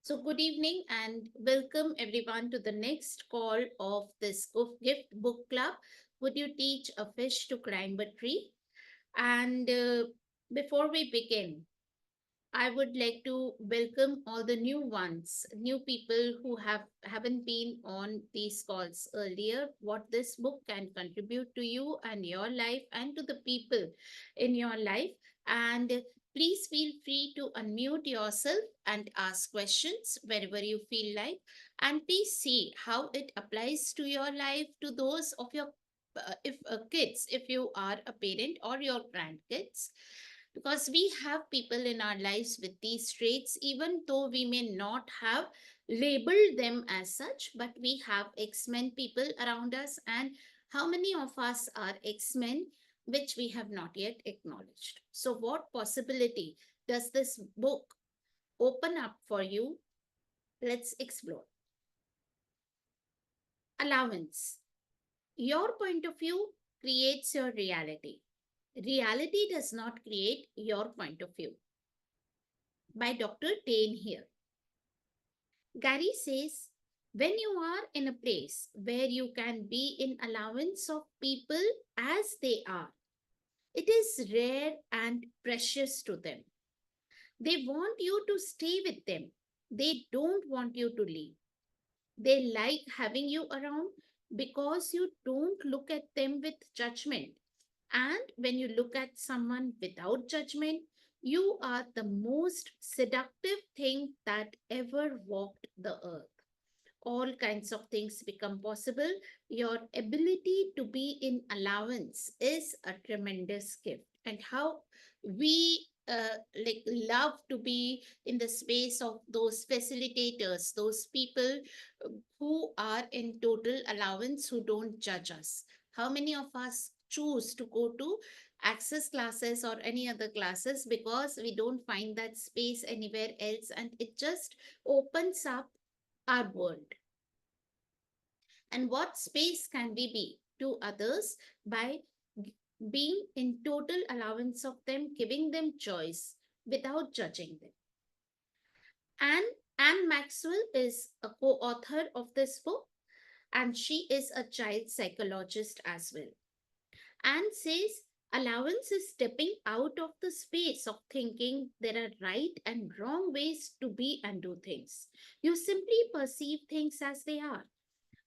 So, good evening and welcome everyone to the next call of this gift book club. Would you teach a fish to climb a tree? And before we begin, I would like to welcome all the new ones, new people who haven't been on these calls earlier. What this book can contribute to you and your life and to the people in your life. And please feel free to unmute yourself and ask questions wherever you feel like. And please see how it applies to your life, to those of your if kids, if you are a parent or your grandkids, because we have people in our lives with these traits, even though we may not have labeled them as such, but we have X-Men people around us. And how many of us are X-Men which we have not yet acknowledged? So, what possibility does this book open up for you? Let's explore. Allowance. Your point of view creates your reality. Reality does not create your point of view. By Dr. Dane here. Gary says, when you are in a place where you can be in allowance of people as they are, it is rare and precious to them. They want you to stay with them. They don't want you to leave. They like having you around because you don't look at them with judgment. And when you look at someone without judgment, you are the most seductive thing that ever walked the earth. All kinds of things become possible. Your ability to be in allowance is a tremendous gift. And how we love to be in the space of those facilitators, those people who are in total allowance, who don't judge us. How many of us choose to go to access classes or any other classes because we don't find that space anywhere else, and it just opens up our world? And what space can we be to others by being in total allowance of them, giving them choice without judging them? And Anne Maxwell is a co-author of this book, and she is a child psychologist as well. Anne says allowance is stepping out of the space of thinking there are right and wrong ways to be and do things. You simply perceive things as they are.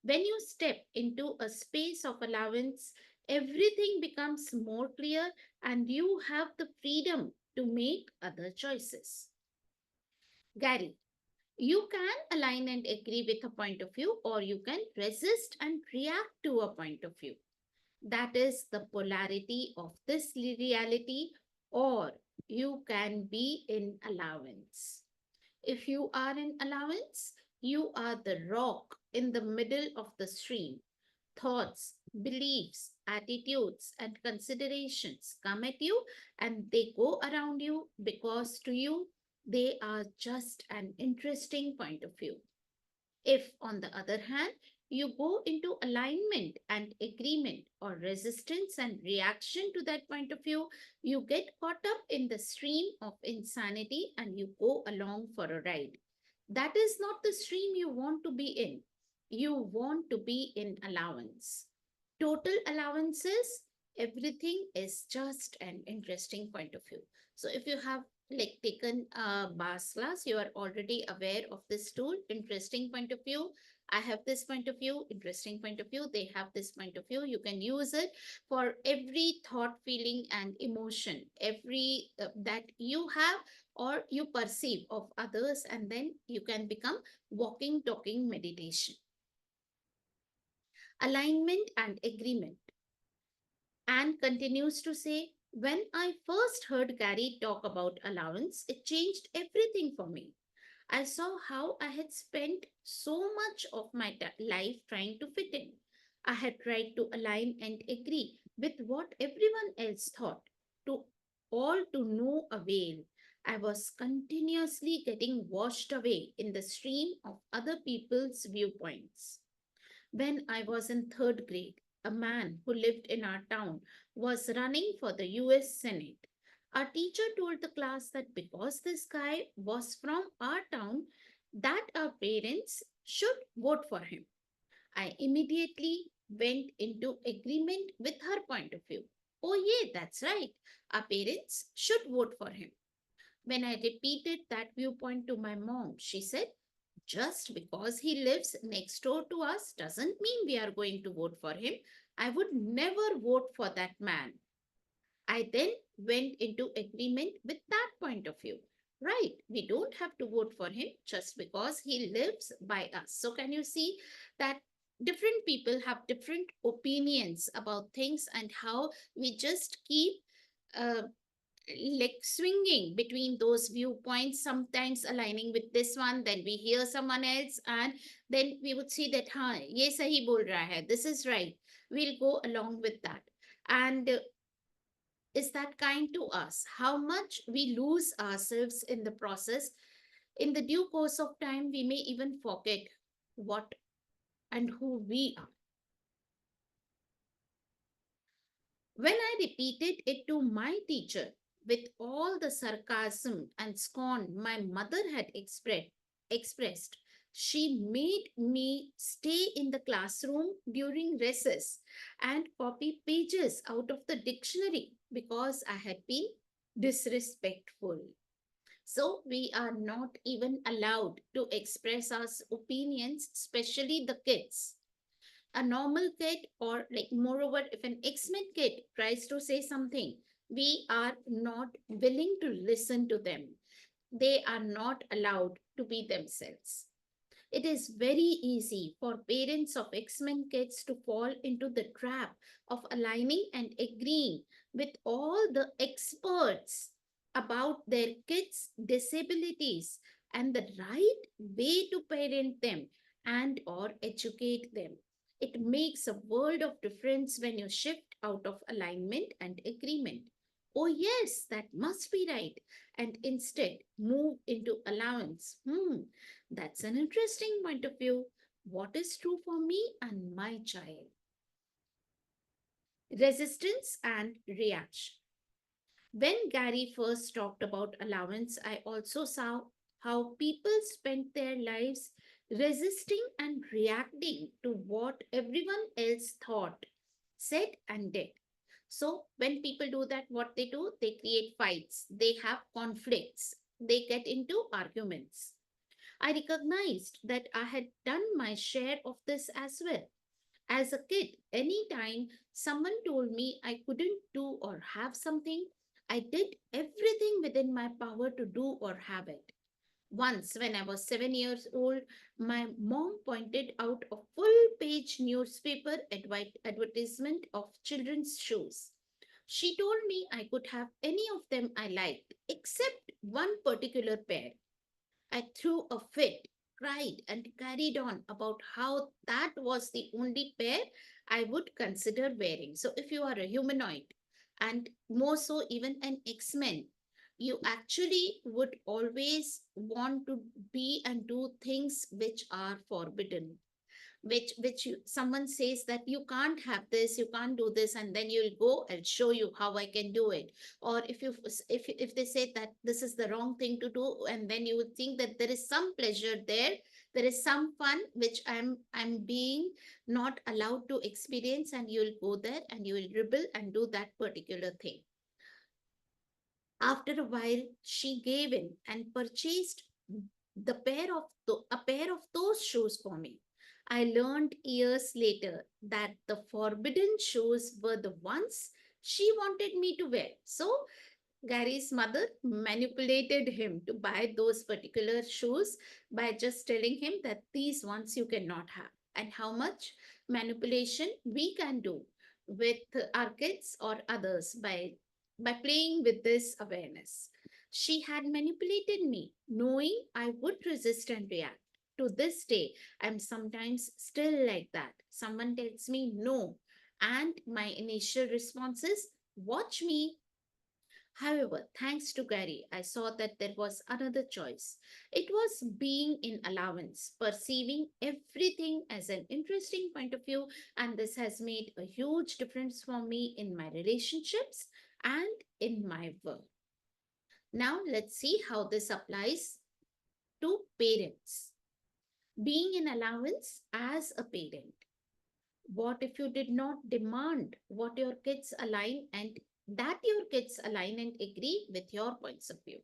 When you step into a space of allowance, everything becomes more clear and you have the freedom to make other choices. Gary, you can align and agree with a point of view, or you can resist and react to a point of view. That is the polarity of this reality, or you can be in allowance. If you are in allowance, you are the rock in the middle of the stream. Thoughts, beliefs, attitudes, and considerations come at you and they go around you because to you they are just an interesting point of view. If, on the other hand, you go into alignment and agreement or resistance and reaction to that point of view, you get caught up in the stream of insanity and you go along for a ride. That is not the stream you want to be in. You want to be in allowance. Total allowances, everything is just an interesting point of view. So if you have taken a bars class, you are already aware of this tool. Interesting point of view, I have this point of view. Interesting point of view, they have this point of view. You can use it for every thought, feeling and emotion, every that you have or you perceive of others, and then you can become walking talking meditation. Alignment and agreement. And continues to say, when I first heard Gary talk about allowance, it changed everything for me. I saw how I had spent so much of my life trying to fit in. I had tried to align and agree with what everyone else thought, to all to no avail. I was continuously getting washed away in the stream of other people's viewpoints. When I was in third grade, a man who lived in our town was running for the US Senate. Our teacher told the class that because this guy was from our town, that our parents should vote for him. I immediately went into agreement with her point of view. Oh, yeah, that's right. Our parents should vote for him. When I repeated that viewpoint to my mom, she said, just because he lives next door to us doesn't mean we are going to vote for him. I would never vote for that man. I then went into agreement with that point of view. Right, we don't have to vote for him just because he lives by us. So, can you see that different people have different opinions about things and how we just keep uh, like swinging between those viewpoints, sometimes aligning with this one, then we hear someone else, and then we would see that, huh, ye sahi bol raha hai, this is right. We'll go along with that. And is that kind to us? How much we lose ourselves in the process. In the due course of time, we may even forget what and who we are. When I repeated it to my teacher with all the sarcasm and scorn my mother had expressed, she made me stay in the classroom during recess and copy pages out of the dictionary because I had been disrespectful. So we are not even allowed to express our opinions, especially the kids. A normal kid, or like moreover, if an X-Men kid tries to say something, we are not willing to listen to them. They are not allowed to be themselves. It is very easy for parents of X-Men kids to fall into the trap of aligning and agreeing with all the experts about their kids' disabilities and the right way to parent them and or educate them. It makes a world of difference when you shift out of alignment and agreement. Oh yes, that must be right. And instead move into allowance. That's an interesting point of view. What is true for me and my child? Resistance and reaction. When Gary first talked about allowance, I also saw how people spent their lives resisting and reacting to what everyone else thought, said, and did. So, when people do that, what they do, they create fights, they have conflicts, they get into arguments. I recognized that I had done my share of this as well. As a kid, anytime someone told me I couldn't do or have something, I did everything within my power to do or have it. Once, when I was 7 years old, my mom pointed out a full page newspaper advertisement of children's shoes. She told me I could have any of them I liked, except one particular pair. I threw a fit, cried, and carried on about how that was the only pair I would consider wearing. So, if you are a humanoid, and more so, even an X Men, you actually would always want to be and do things which are forbidden, which someone says that you can't have this, you can't do this, and then you'll go and show you how I can do it. Or if they say that this is the wrong thing to do, and then you would think that there is some pleasure there, there is some fun which I'm being not allowed to experience, and you'll go there and you will rebel and do that particular thing. After a while, she gave in and purchased a pair of those shoes for me. I learned years later that the forbidden shoes were the ones she wanted me to wear. So Gary's mother manipulated him to buy those particular shoes by just telling him that these ones you cannot have. And how much manipulation we can do with our kids or others by playing with this awareness. She had manipulated me, knowing I would resist and react. To this day, I'm sometimes still like that. Someone tells me no, and my initial response is, watch me. However, thanks to Gary, I saw that there was another choice. It was being in allowance, perceiving everything as an interesting point of view, and this has made a huge difference for me in my relationships and in my work. Now, let's see how this applies to parents. Being in allowance as a parent. What if you did not demand what your kids align and that your kids align and agree with your points of view?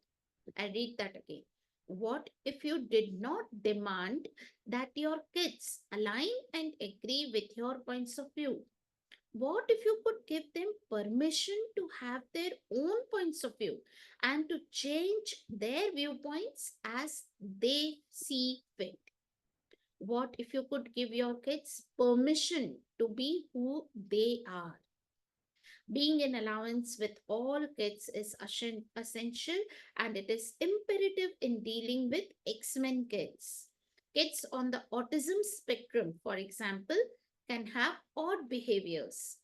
I read that again. What if you did not demand that your kids align and agree with your points of view? What if you could give them permission to have their own points of view and to change their viewpoints as they see fit? What if you could give your kids permission to be who they are? Being in allowance with all kids is essential and it is imperative in dealing with X-Men kids. Kids on the autism spectrum, for example, can have odd behaviors.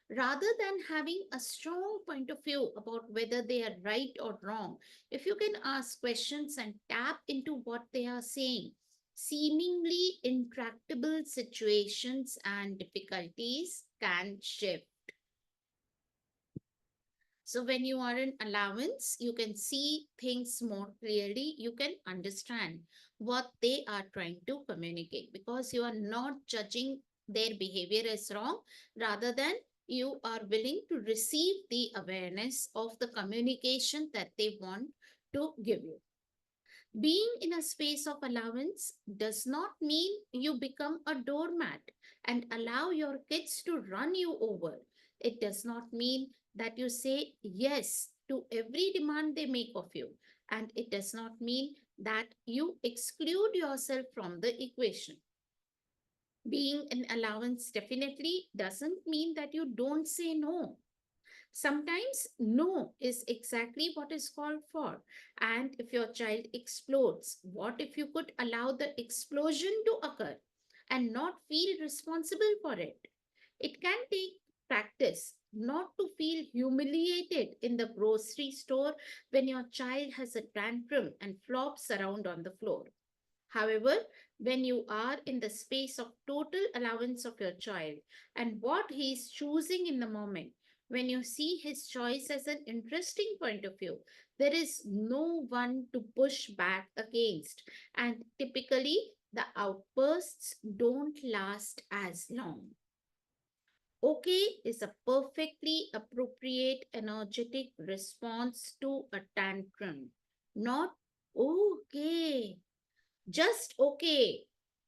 Rather than having a strong point of view about whether they are right or wrong, if you can ask questions and tap into what they are saying, seemingly intractable situations and difficulties can shift. So when you are in allowance, you can see things more clearly. You can understand what they are trying to communicate because you are not judging their behavior as wrong. Rather than you are willing to receive the awareness of the communication that they want to give you. Being in a space of allowance does not mean you become a doormat and allow your kids to run you over. It does not mean that you say yes to every demand they make of you. And it does not mean that you exclude yourself from the equation. Being in allowance definitely doesn't mean that you don't say no. Sometimes no is exactly what is called for. And if your child explodes, what if you could allow the explosion to occur and not feel responsible for it? It can take practice not to feel humiliated in the grocery store when your child has a tantrum and flops around on the floor. However, when you are in the space of total allowance of your child and what he is choosing in the moment, when you see his choice as an interesting point of view, there is no one to push back against. And typically, the outbursts don't last as long. Okay is a perfectly appropriate energetic response to a tantrum, not okay, just okay,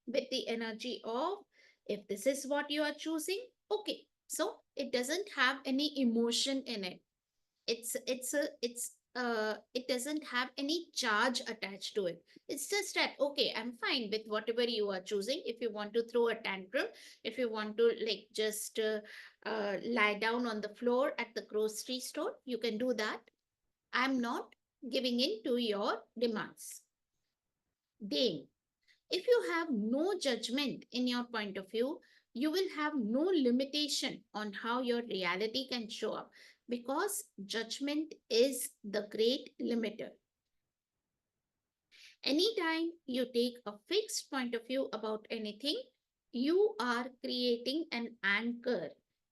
with the energy of if this is what you are choosing, okay. So it doesn't have any emotion in it. It doesn't have any charge attached to it. It's just that okay, I'm fine with whatever you are choosing. If you want to throw a tantrum, if you want to like just lie down on the floor at the grocery store, you can do that. I'm not giving in to your demands. Then if you have no judgment in your point of view, you will have no limitation on how your reality can show up because judgment is the great limiter. Anytime you take a fixed point of view about anything, you are creating an anchor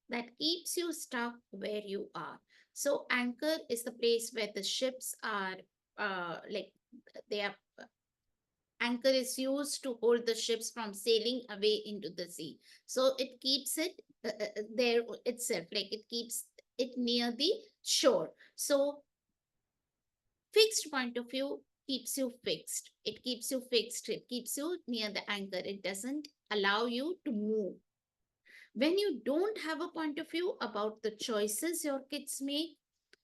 that keeps you stuck where you are. So, anchor is the place where the ships are like they are anchor is used to hold the ships from sailing away into the sea. So it keeps it there itself, like it keeps it near the shore. So fixed point of view keeps you fixed. It keeps you fixed. It keeps you near the anchor. It doesn't allow you to move. When you don't have a point of view about the choices your kids make,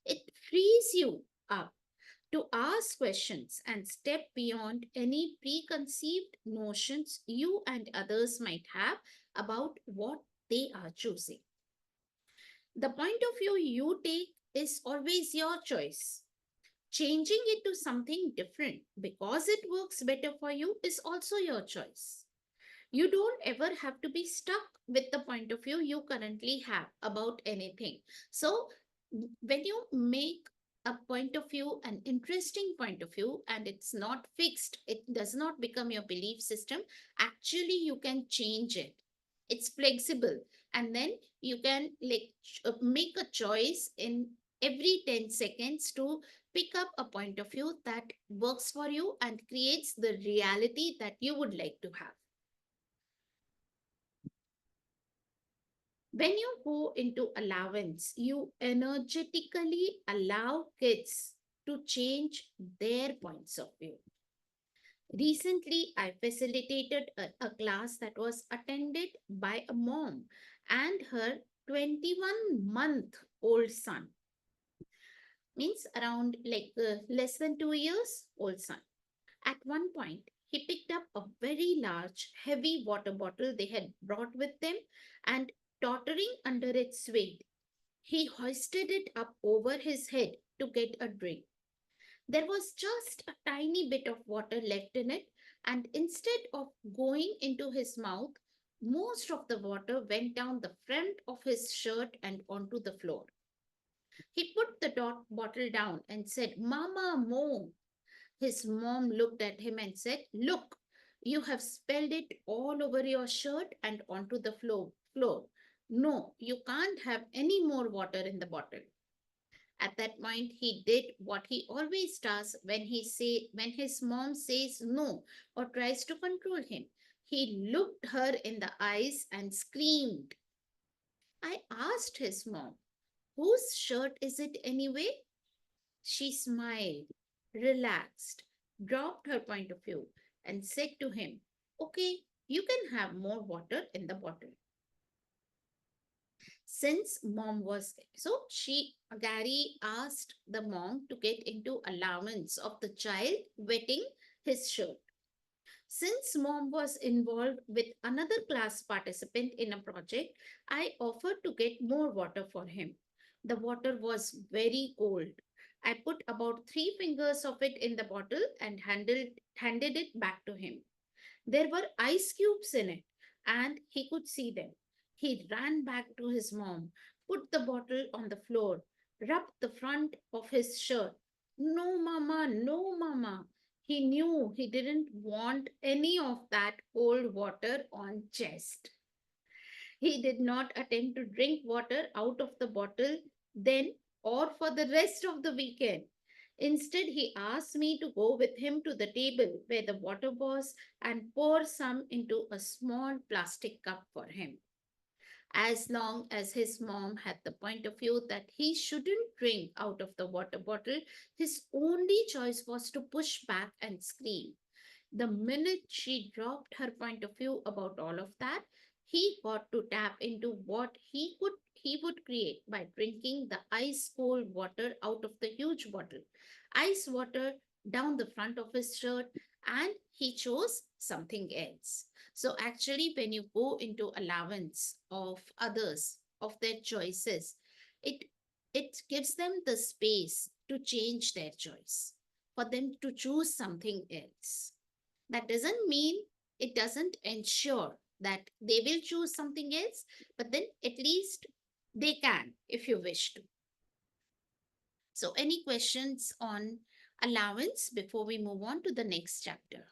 it frees you up to ask questions and step beyond any preconceived notions you and others might have about what they are choosing. The point of view you take is always your choice. Changing it to something different because it works better for you is also your choice. You don't ever have to be stuck with the point of view you currently have about anything. So, when you make a point of view an interesting point of view and it's not fixed, it does not become your belief system. Actually, you can change it. It's flexible, and then you can like make a choice in every 10 seconds to pick up a point of view that works for you and creates the reality that you would like to have. When you go into allowance, you energetically allow kids to change their points of view. Recently, I facilitated a class that was attended by a mom and her 21-month old son, means around like less than 2 years old son. At one point, he picked up a very large, heavy water bottle they had brought with them, and tottering under its weight, he hoisted it up over his head to get a drink. There was just a tiny bit of water left in it, and instead of going into his mouth, most of the water went down the front of his shirt and onto the floor. He put the bottle down and said, "Mama, Mo." His mom looked at him and said, "Look, you have spilled it all over your shirt and onto the floor. No, you can't have any more water in the bottle." At that point, he did what he always does when his mom says no or tries to control him. He looked her in the eyes and screamed. I asked his mom, "Whose shirt is it anyway?" She smiled, relaxed, dropped her point of view, and said to him, "Okay, you can have more water in the bottle." Since mom was there, so Gary asked the mom to get into allowance of the child wetting his shirt. Since mom was involved with another class participant in a project, I offered to get more water for him. The water was very cold. I put about 3 fingers of it in the bottle and handed it back to him. There were ice cubes in it, and he could see them. He ran back to his mom, put the bottle on the floor, rubbed the front of his shirt. "No, mama, no, mama." He knew he didn't want any of that cold water on chest. He did not attempt to drink water out of the bottle then or for the rest of the weekend. Instead, he asked me to go with him to the table where the water was and pour some into a small plastic cup for him. As long as his mom had the point of view that he shouldn't drink out of the water bottle, his only choice was to push back and scream. The minute she dropped her point of view about all of that, he got to tap into what he would create by drinking the ice cold water out of the huge bottle. Ice water down the front of his shirt, and he chose something else. So actually, when you go into allowance of others, of their choices, it it gives them the space to change their choice, for them to choose something else. That doesn't mean, it doesn't ensure that they will choose something else, but then at least they can if you wish to. So, any questions on allowance before we move on to the next chapter?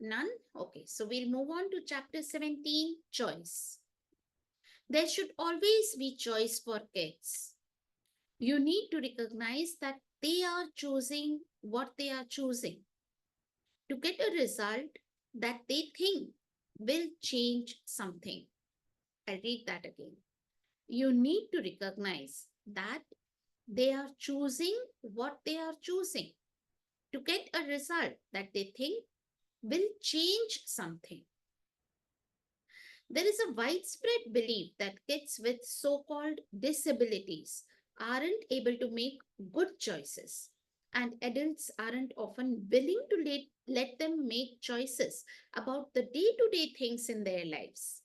None? Okay, so we'll move on to chapter 17, choice. There should always be choice for kids. You need to recognize that they are choosing what they are choosing to get a result that they think will change something. I'll read that again. You need to recognize that they are choosing what they are choosing to get a result that they think will change something. There is a widespread belief that kids with so called disabilities aren't able to make good choices, and adults aren't often willing to let them make choices about the day to day things in their lives.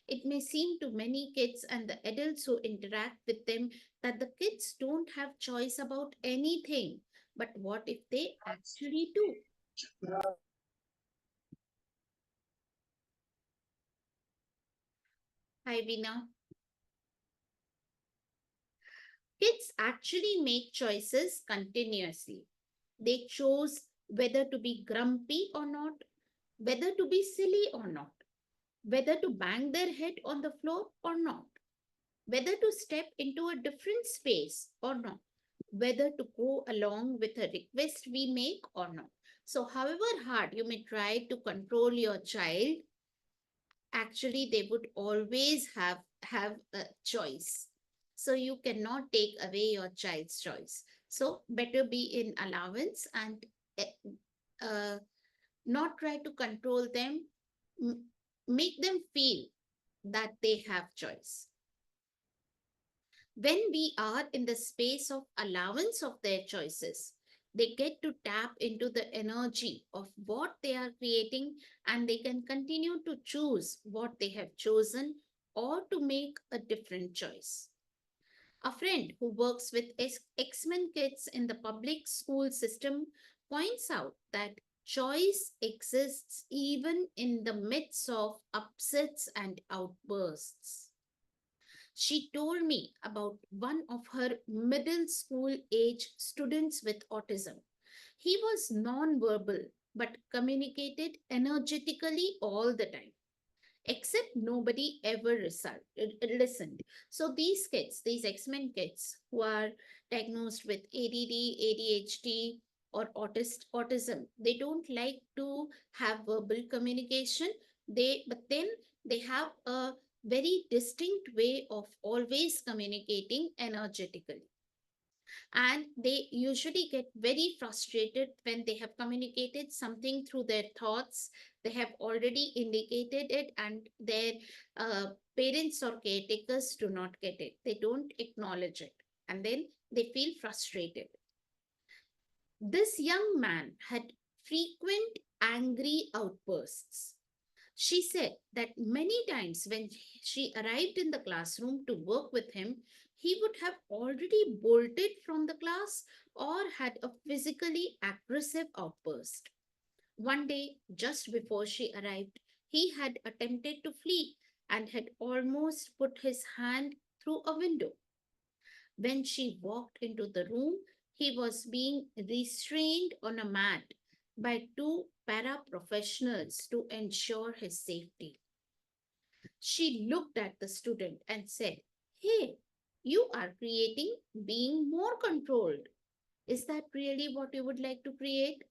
It may seem to many kids and the adults who interact with them that the kids don't have choice about anything. But what if they actually do? Hi, Vina. Kids actually make choices continuously. They chose whether to be grumpy or not, whether to be silly or not, whether to bang their head on the floor or not, whether to step into a different space or not, whether to go along with a request we make or not. So, however hard you may try to control your child, actually they would always have a choice. So you cannot take away your child's choice. So better be in allowance and eh, uh, not try to control them. M- Make them feel that they have choice. When we are in the space of allowance of their choices, they get to tap into the energy of what they are creating, and they can continue to choose what they have chosen or to make a different choice. A friend who works with X-Men kids in the public school system points out that choice exists even in the midst of upsets and outbursts. She told me about one of her middle school age students with autism. He was non-verbal but communicated energetically all the time, except nobody ever listened. So these kids, these X-Men kids who are diagnosed with ADD, ADHD, or autism, they don't like to have verbal communication. But then they have a very distinct way of always communicating energetically, and they usually get very frustrated when they have communicated something through their thoughts. They have already indicated it, and their uh, parents or caretakers do not get it, they don't acknowledge it, and then they feel frustrated. This young man had frequent angry outbursts. She said that many times when she arrived in the classroom to work with him, he would have already bolted from the class or had a physically aggressive outburst. One day, just before she arrived, he had attempted to flee and had almost put his hand through a window. When she walked into the room, he was being restrained on a mat by two paraprofessionals to ensure his safety. She looked at the student and said, "Hey, you are creating being more controlled. Is that really what you would like to create?"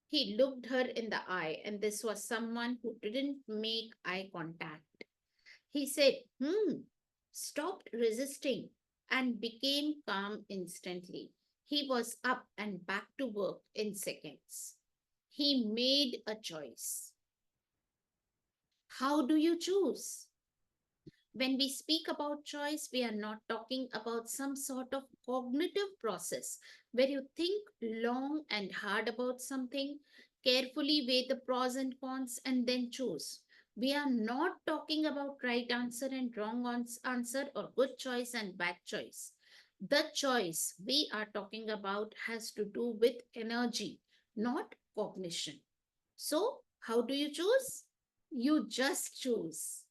He looked her in the eye, and this was someone who didn't make eye contact. He said, stopped resisting, and became calm instantly. He was up and back to work in seconds. He made a choice. How do you choose? When we speak about choice, we are not talking about some sort of cognitive process where you think long and hard about something, carefully weigh the pros and cons, and then choose. We are not talking about right answer and wrong answer, or good choice and bad choice. The choice we are talking about has to do with energy, not cognition. So, how do you choose? You just choose.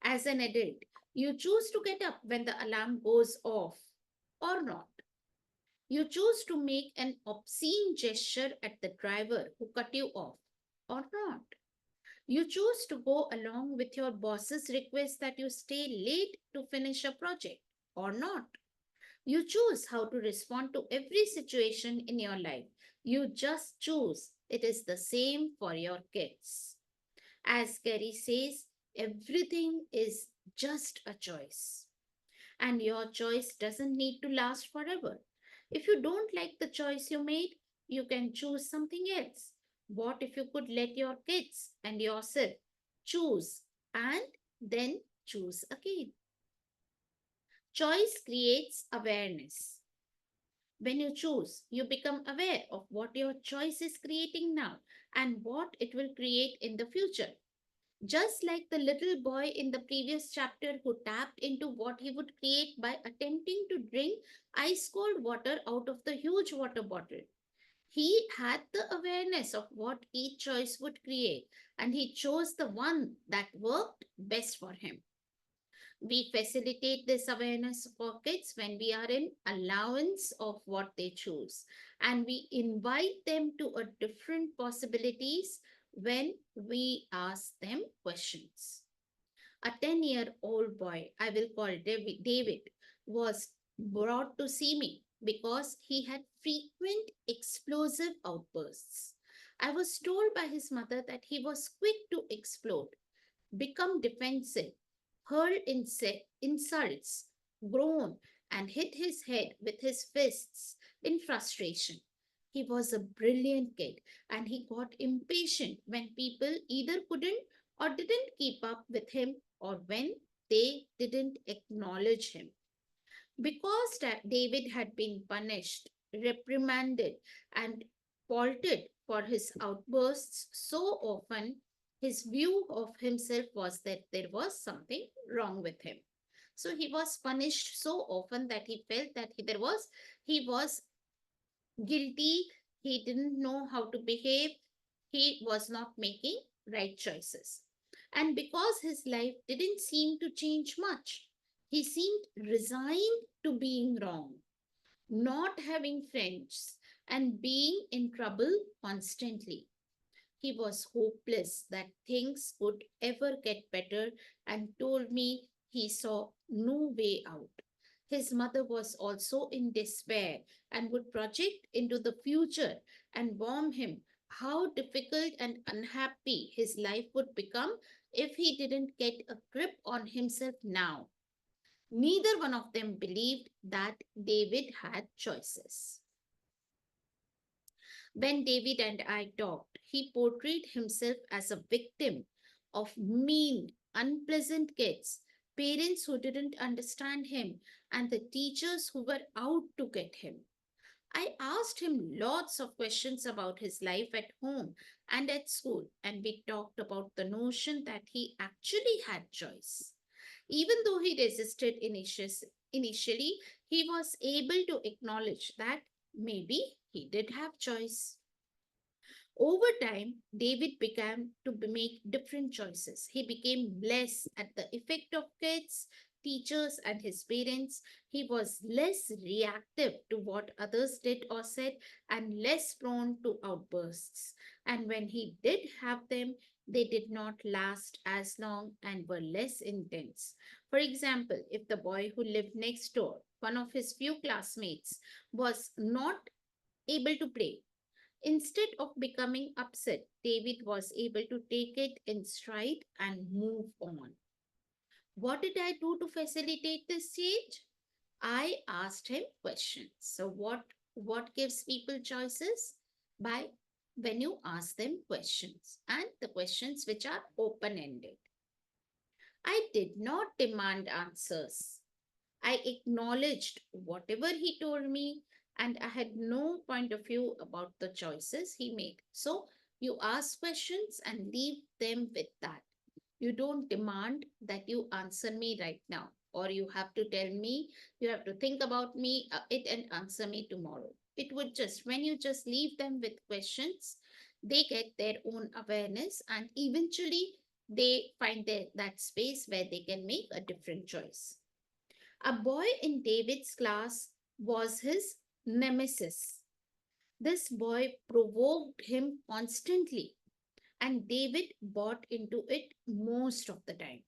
As an adult, you choose to get up when the alarm goes off or not. You choose to make an obscene gesture at the driver who cut you off or not. You choose to go along with your boss's request that you stay late to finish a project or not. You choose how to respond to every situation in your life. You just choose. It is the same for your kids. As Gary says, everything is just a choice. And your choice doesn't need to last forever. If you don't like the choice you made, you can choose something else. What if you could let your kids and yourself choose and then choose again? Choice creates awareness. When you choose, you become aware of what your choice is creating now and what it will create in the future. Just like the little boy in the previous chapter who tapped into what he would create by attempting to drink ice cold water out of the huge water bottle. He had the awareness of what each choice would create, and he chose the one that worked best for him. We facilitate this awareness for kids when we are in allowance of what they choose, and we invite them to a different possibilities when we ask them questions. A 10-year-old boy, I will call David, was brought to see me because he had frequent explosive outbursts. I was told by his mother that he was quick to explode, become defensive, hurl insults, groan, and hit his head with his fists in frustration. He was a brilliant kid and he got impatient when people either couldn't or didn't keep up with him or when they didn't acknowledge him. Because David had been punished, reprimanded, and faulted for his outbursts so often, his view of himself was that there was something wrong with him. So he was punished so often that he felt that he was guilty, he didn't know how to behave, he was not making right choices. And because his life didn't seem to change much, he seemed resigned to being wrong, not having friends, and being in trouble constantly. He was hopeless that things could ever get better and told me he saw no way out. His mother was also in despair and would project into the future and warn him how difficult and unhappy his life would become if he didn't get a grip on himself now. Neither one of them believed that David had choices. When David and I talked, he portrayed himself as a victim of mean, unpleasant kids, parents who didn't understand him, and the teachers who were out to get him. I asked him lots of questions about his life at home and at school, and we talked about the notion that he actually had choice. Even though he resisted initially, he was able to acknowledge that maybe he did have choice. Over time, David began to make different choices. He became less at the effect of kids, teachers, and his parents. He was less reactive to what others did or said and less prone to outbursts. And when he did have them, they did not last as long and were less intense. For example, if the boy who lived next door, one of his few classmates, was not able to play, instead of becoming upset, David was able to take it in stride and move on. What did I do to facilitate this change? I asked him questions. So what gives people choices? By when you ask them questions and the questions which are open ended. I did not demand answers. I acknowledged whatever he told me and I had no point of view about the choices he made. So you ask questions and leave them with that. You don't demand that you answer me right now, or you have to tell me, you have to think about it and answer me tomorrow. It would just, when you just leave them with questions, they get their own awareness and eventually they find that space where they can make a different choice. A boy in David's class was his nemesis. This boy provoked him constantly, and David bought into it most of the time.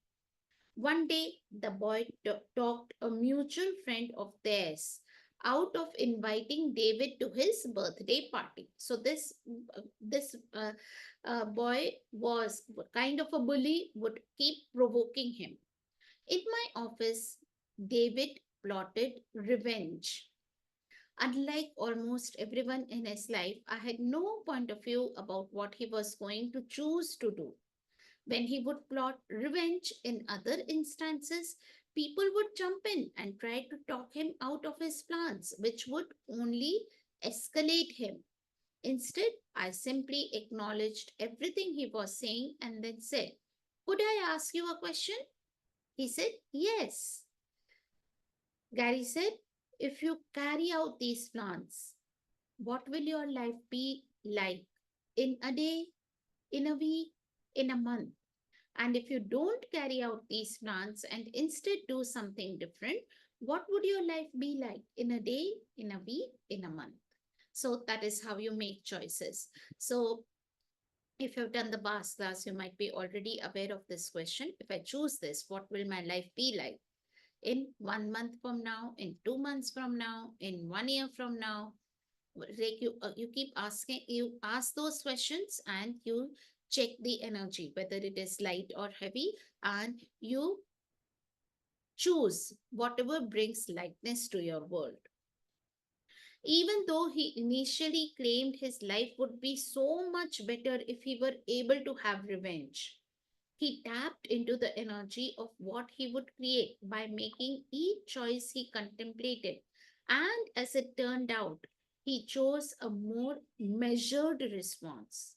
One day, the boy talked a mutual friend of theirs out of inviting David to his birthday party. So this boy was kind of a bully, would keep provoking him. In my office, David plotted revenge. Unlike almost everyone in his life, I had no point of view about what he was going to choose to do. When he would plot revenge in other instances, people would jump in and try to talk him out of his plans, which would only escalate him. Instead, I simply acknowledged everything he was saying and then said, "Could I ask you a question?" He said, "Yes." Gary said, "If you carry out these plans, what will your life be like in a day, in a week, in a month? And if you don't carry out these plans and instead do something different, what would your life be like in a day, in a week, in a month?" So that is how you make choices. So If you've done the past class, you might be already aware of this question. If I choose this, what will my life be like? In 1 month from now, in 2 months from now, in 1 year from now? Like you keep asking, you ask those questions and you check the energy, whether it is light or heavy, and you choose whatever brings lightness to your world. Even though he initially claimed his life would be so much better if he were able to have revenge, he tapped into the energy of what he would create by making each choice he contemplated. And as it turned out, he chose a more measured response.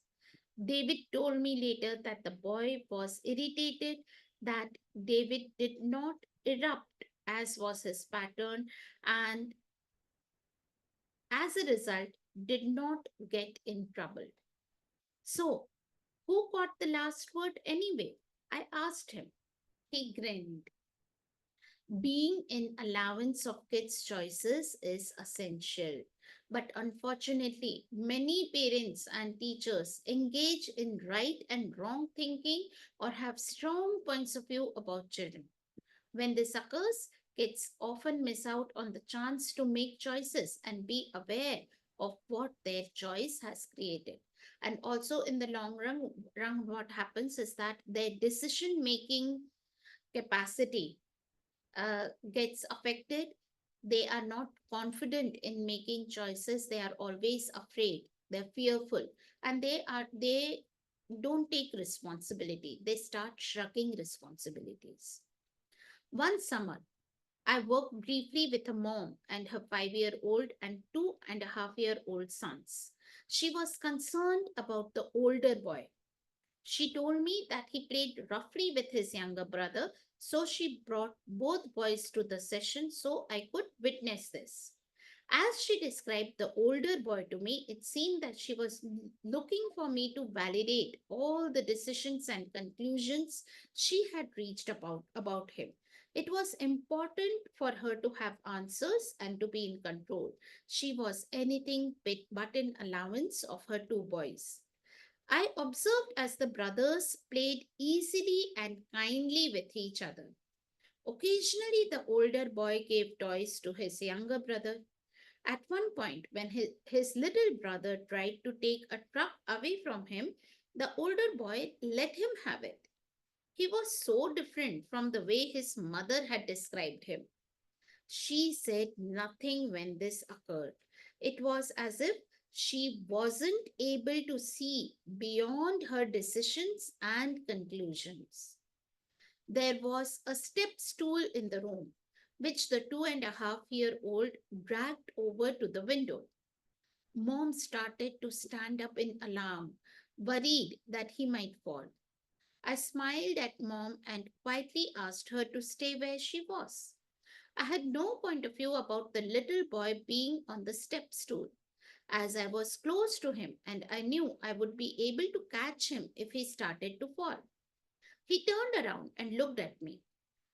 David told me later that the boy was irritated that David did not erupt as was his pattern, and as a result did not get in trouble. So, who got the last word anyway? I asked him. He grinned. Being in allowance of kids' choices is essential. But unfortunately, many parents and teachers engage in right and wrong thinking or have strong points of view about children. When this occurs, kids often miss out on the chance to make choices and be aware of what their choice has created. And also, in the long run, what happens is that their decision making capacity gets affected. They are not confident in making choices. They are always afraid. They're fearful, and they don't take responsibility. They start shrugging responsibilities. One summer, I worked briefly with a mom and her 5-year-old and 2.5-year-old sons. She was concerned about the older boy. She told me that he played roughly with his younger brother, so she brought both boys to the session so I could witness this. As she described the older boy to me, it seemed that she was looking for me to validate all the decisions and conclusions she had reached about him. It was important for her to have answers and to be in control. She was anything but an allowance of her two boys. I observed as the brothers played easily and kindly with each other. Occasionally, the older boy gave toys to his younger brother. At one point, when his little brother tried to take a truck away from him, the older boy let him have it. He was so different from the way his mother had described him. She said nothing when this occurred. It was as if she wasn't able to see beyond her decisions and conclusions. There was a step stool in the room, which the 2.5-year-old dragged over to the window. Mom started to stand up in alarm, worried that he might fall. I smiled at Mom and quietly asked her to stay where she was. I had no point of view about the little boy being on the step stool, as I was close to him and I knew I would be able to catch him if he started to fall. He turned around and looked at me.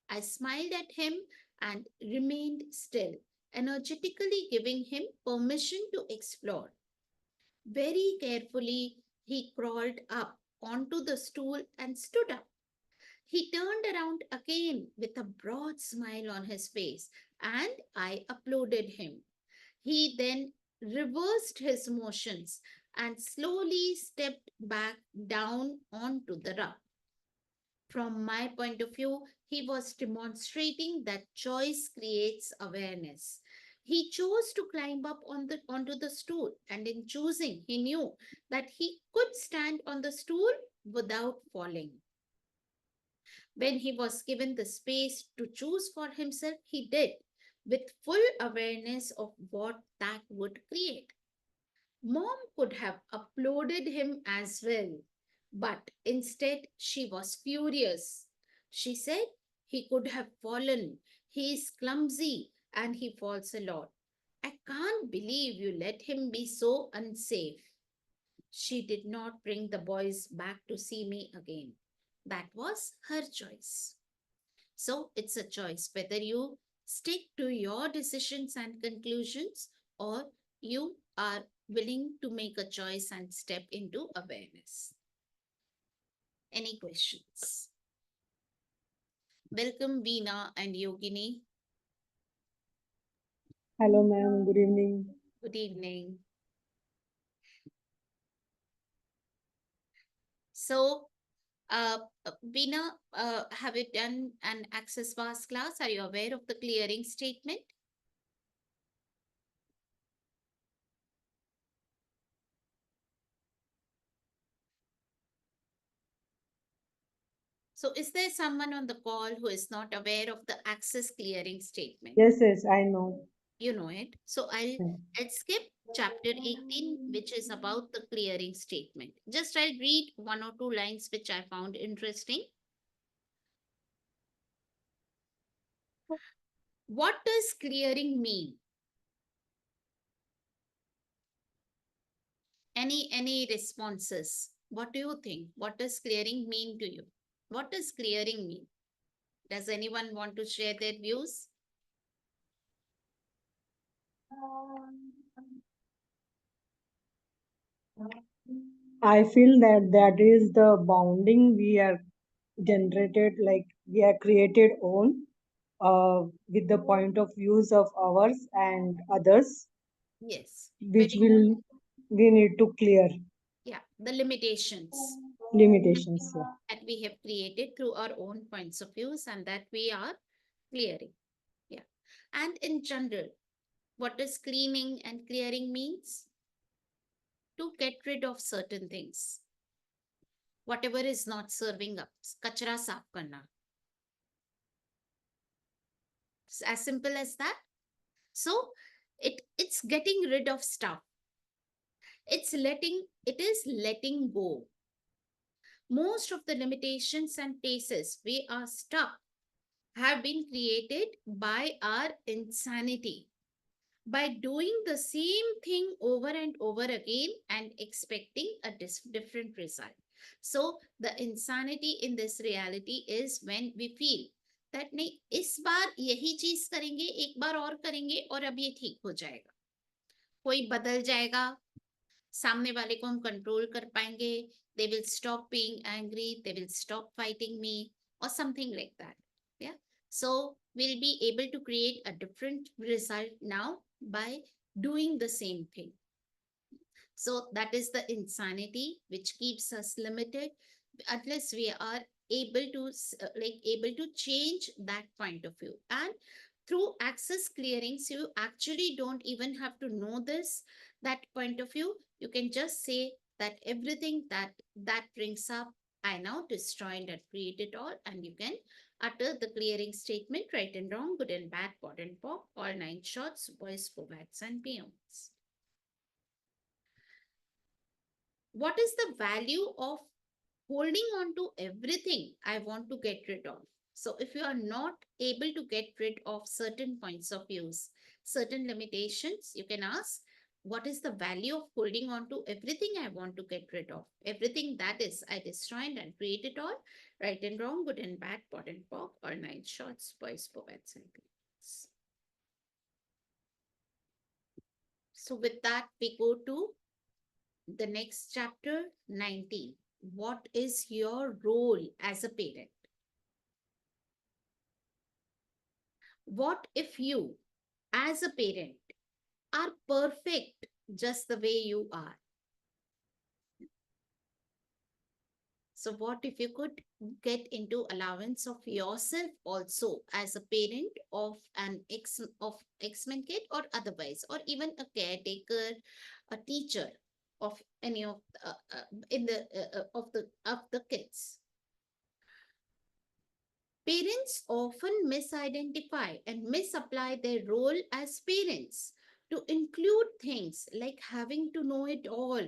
I smiled at him and remained still, energetically giving him permission to explore. Very carefully, he crawled up onto the stool and stood up. He turned around again with a broad smile on his face, and I applauded him. He then reversed his motions and slowly stepped back down onto the rug. From my point of view, he was demonstrating that choice creates awareness. He chose to climb up onto the stool, and in choosing, he knew that he could stand on the stool without falling. When he was given the space to choose for himself, he did, with full awareness of what that would create. Mom could have applauded him as well, but instead she was furious. She said he could have fallen. He is clumsy and he falls a lot. I can't believe you let him be so unsafe. She did not bring the boys back to see me again. That was her choice. So it's a choice whether you stick to your decisions and conclusions or you are willing to make a choice and step into awareness. Any questions? Welcome, Veena and Yogini. Hello, ma'am. Good evening. Good evening. So, Veena, have you done an Access Bars class? Are you aware of the clearing statement? So, is there someone on the call who is not aware of the access clearing statement? Yes, I know. You know it. So, I'll skip chapter 18, which is about the clearing statement. Just I'll read one or two lines which I found interesting. What does clearing mean? Any responses? What do you think? What does clearing mean to you? What does clearing mean? Does anyone want to share their views? I feel that that is the bounding we are generated, like we are created on, with the point of views of ours and others, Yes, which very good. will we need to clear Yeah, the limitations limitations. Yeah. that we have created through our own points of views and that we are clearing. Yeah. And in general, what does cleaning and clearing means? To get rid of certain things. Whatever is not serving up. Kachra saaf karna. It's as simple as that. So it's getting rid of stuff. It is letting go. Most of the limitations and places we are stuck have been created by our insanity, by doing the same thing over and over again and expecting a different result. So the insanity in this reality is when we feel that नहीं इस बार यही चीज करेंगे एक बार और करेंगे और अब ये ठीक हो जाएगा कोई बदल जाएगा सामने वाले को हम कंट्रोल कर पाएंगे they will stop being angry they will stop fighting me or something like that. Yeah, so we'll be able to create a different result now by doing the same thing. So that is the insanity which keeps us limited unless we are able to able to change that point of view. And through access clearings, you actually don't even have to know this that point of view. You can just say that everything that brings up, I now destroy and create it all, and you can utter the clearing statement: right and wrong, good and bad, pot and pop, all nine shots, boys, bats, and peons. What is the value of holding on to everything I want to get rid of? So, if you are not able to get rid of certain points of views, certain limitations, you can ask, what is the value of holding on to everything I want to get rid of? Everything that is, I destroyed and create it all, right and wrong, good and bad, pot and pop, or nine shots, boys, poets, and girls. So, with that, we go to the next chapter 19. What is your role as a parent? What if you, as a parent, are perfect just the way you are? So, what if you could get into allowance of yourself also as a parent of an X-Men kid or otherwise, or even a caretaker, a teacher of any of in the of the kids? Parents often misidentify and misapply their role as parents to include things like having to know it all,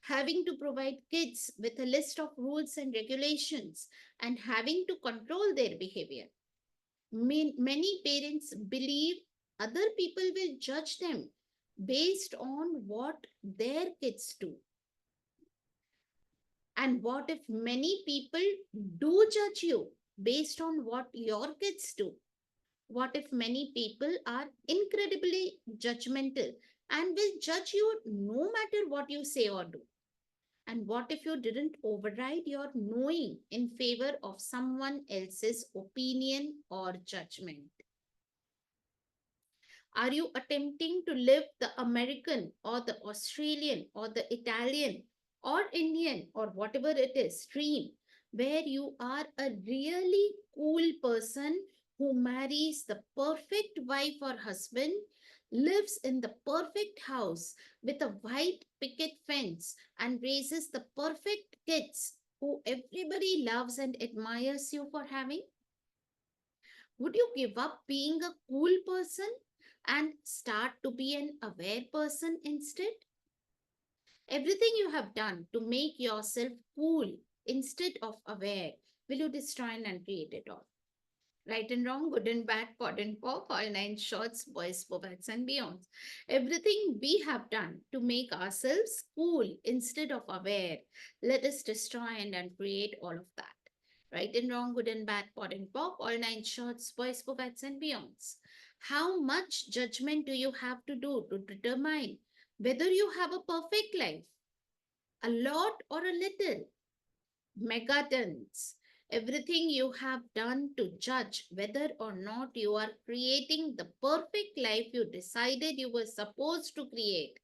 having to provide kids with a list of rules and regulations, and having to control their behavior. Many parents believe other people will judge them based on what their kids do. And what if many people do judge you based on what your kids do? What if many people are incredibly judgmental and will judge you no matter what you say or do? And what if you didn't override your knowing in favor of someone else's opinion or judgment? Are you attempting to live the American or the Australian or the Italian or Indian or whatever it is dream where you are a really cool person who marries the perfect wife or husband, lives in the perfect house with a white picket fence, and raises the perfect kids who everybody loves and admires you for having? Would you give up being a cool person and start to be an aware person instead? Everything you have done to make yourself cool instead of aware, will you destroy and create it all? Right and wrong, good and bad, pod and pop, all nine shorts, boys, bobettes, and beyonds. Everything we have done to make ourselves cool instead of aware, let us destroy and uncreate all of that. Right and wrong, good and bad, pod and pop, all nine shorts, boys, bobettes, and beyonds. How much judgment do you have to do to determine whether you have a perfect life? A lot or a little? Megatons. Everything you have done to judge whether or not you are creating the perfect life you decided you were supposed to create,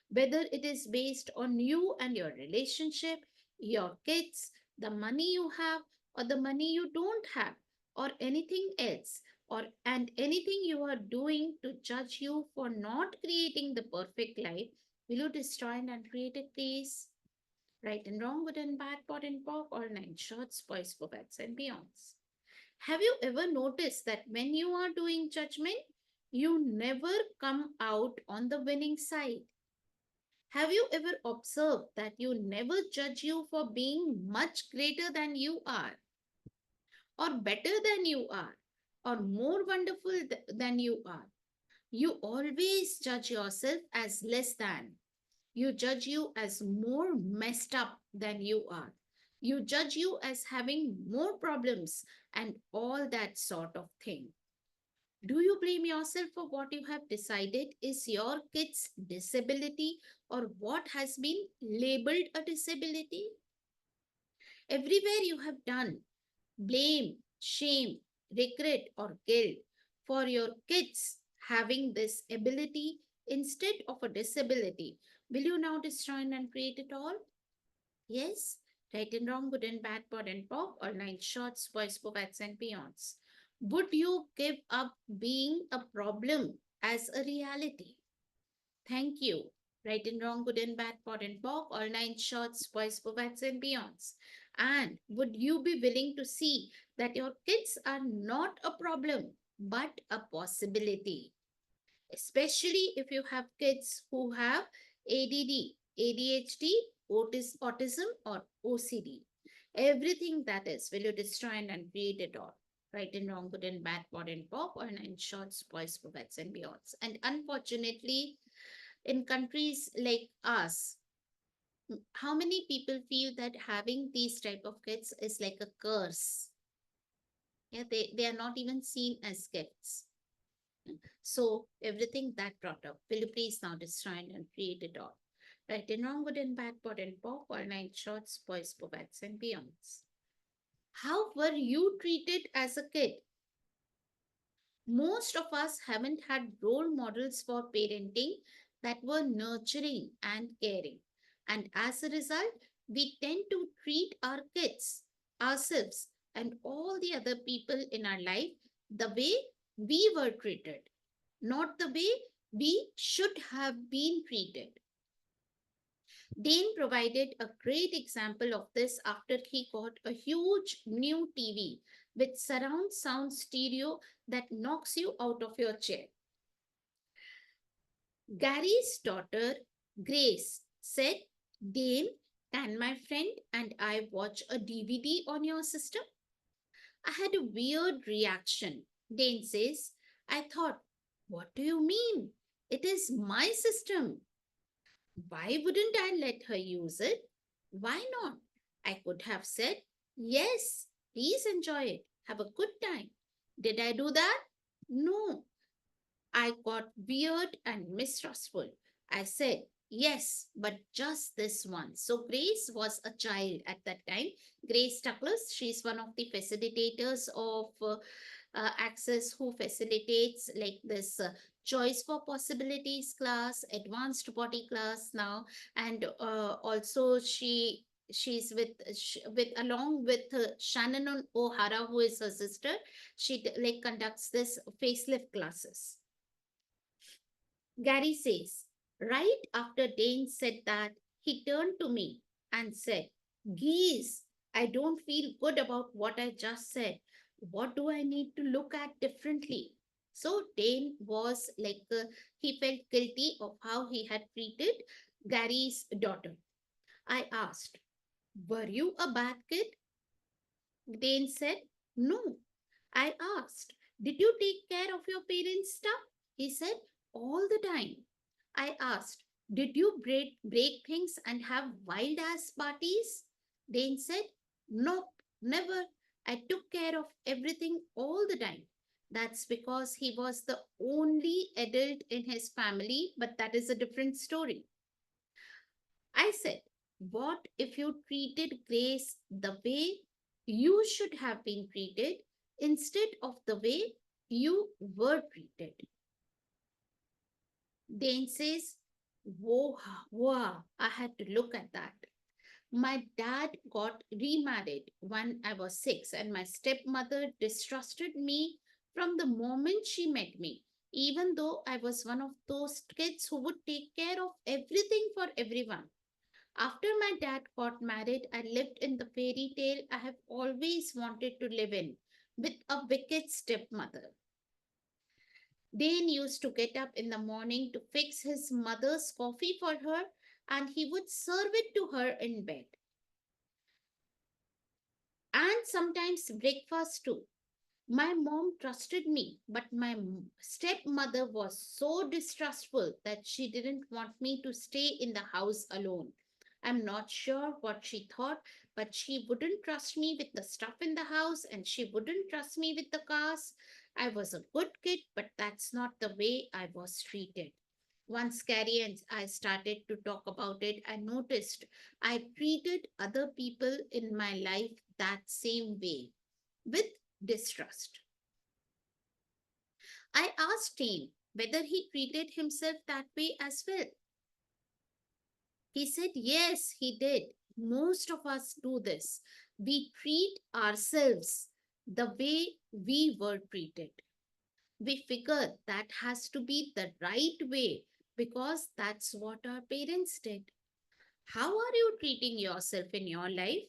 whether it is based on you and your relationship, your kids, the money you have, or the money you don't have, or anything else, or and anything you are doing to judge you for not creating the perfect life, will you destroy and create it, please? Right and wrong, good and bad, pot and pop, all nine shorts, boys, bobettes, and beyonds. Have you ever noticed that when you are doing judgment, you never come out on the winning side? Have you ever observed that you never judge you for being much greater than you are, or better than you are, or more wonderful than you are? You always judge yourself as less than. You judge you as more messed up than you are. You judge you as having more problems and all that sort of thing. Do you blame yourself for what you have decided is your kid's disability or what has been labeled a disability? Everywhere you have done blame, shame, regret, or guilt for your kids having this ability instead of a disability, will you now destroy and create it all? Yes, right and wrong, good and bad, pod and pop, all nine shorts, boys, bobettes, and beyonds. Would you give up being a problem as a reality? Thank you. Right and wrong, good and bad, pod and pop, all nine shorts, boys, bobettes, and beyonds. And would you be willing to see that your kids are not a problem, but a possibility? Especially if you have kids who have ADD, ADHD, autism, or OCD. Everything that is, will you destroy and create it all? Right and wrong, good and bad, pod and pop, or nine shorts, boys, bobettes, and beyonds. And unfortunately, in countries like us, how many people feel that having these type of kids is like a curse? Yeah, they are not even seen as gifts. So everything that brought up, will you please now destroy and create it all? Right and wrong, good and bad, pot and pop, all nine shorts, boys, bobettes, and beyonds. How were you treated as a kid? Most of us haven't had role models for parenting that were nurturing and caring. And as a result, we tend to treat our kids, ourselves, and all the other people in our life the way we were treated, not the way we should have been treated. Dane provided a great example of this after he got a huge new TV with surround sound stereo that knocks you out of your chair. Gary's daughter, Grace, said, Dane, can my friend and I watch a DVD on your system? I had a weird reaction. Dane says, I thought, what do you mean? It is my system. Why wouldn't I let her use it? Why not? I could have said, yes, please enjoy it. Have a good time. Did I do that? No. I got weird and mistrustful. I said, Yes, but just this one. So Grace was a child at that time. Grace Douglas, she's one of the facilitators of Access, who facilitates like this choice for possibilities class, advanced body class now, and also she's with along with Shannon O'Hara, who is her sister. She like conducts this facelift classes. Gary says, right after Dane said that, he turned to me and said, Geese, I don't feel good about what I just said. What do I need to look at differently? So Dane was like, he felt guilty of how he had treated Gary's daughter. I asked, were you a bad kid? Dane said, no. I asked, did you take care of your parents' stuff? He said, all the time. I asked, did you break things and have wild ass parties? Dane said, nope, never. I took care of everything all the time. That's because he was the only adult in his family, but that is a different story. I said, what if you treated Grace the way you should have been treated instead of the way you were treated? Dane says, whoa, whoa, I had to look at that. My dad got remarried when I was 6, and my stepmother distrusted me from the moment she met me, even though I was one of those kids who would take care of everything for everyone. After my dad got married, I lived in the fairy tale I have always wanted to live in, with a wicked stepmother. Dane used to get up in the morning to fix his mother's coffee for her, and he would serve it to her in bed. And sometimes breakfast too. My mom trusted me, but my stepmother was so distrustful that she didn't want me to stay in the house alone. I'm not sure what she thought, but she wouldn't trust me with the stuff in the house and she wouldn't trust me with the cars. I was a good kid, but that's not the way I was treated. Once Carrie and I started to talk about it, I noticed I treated other people in my life that same way, with distrust. I asked him whether he treated himself that way as well. He said, yes, he did. Most of us do this. We treat ourselves the way we were treated. We figure that has to be the right way because that's what our parents did. How are you treating yourself in your life?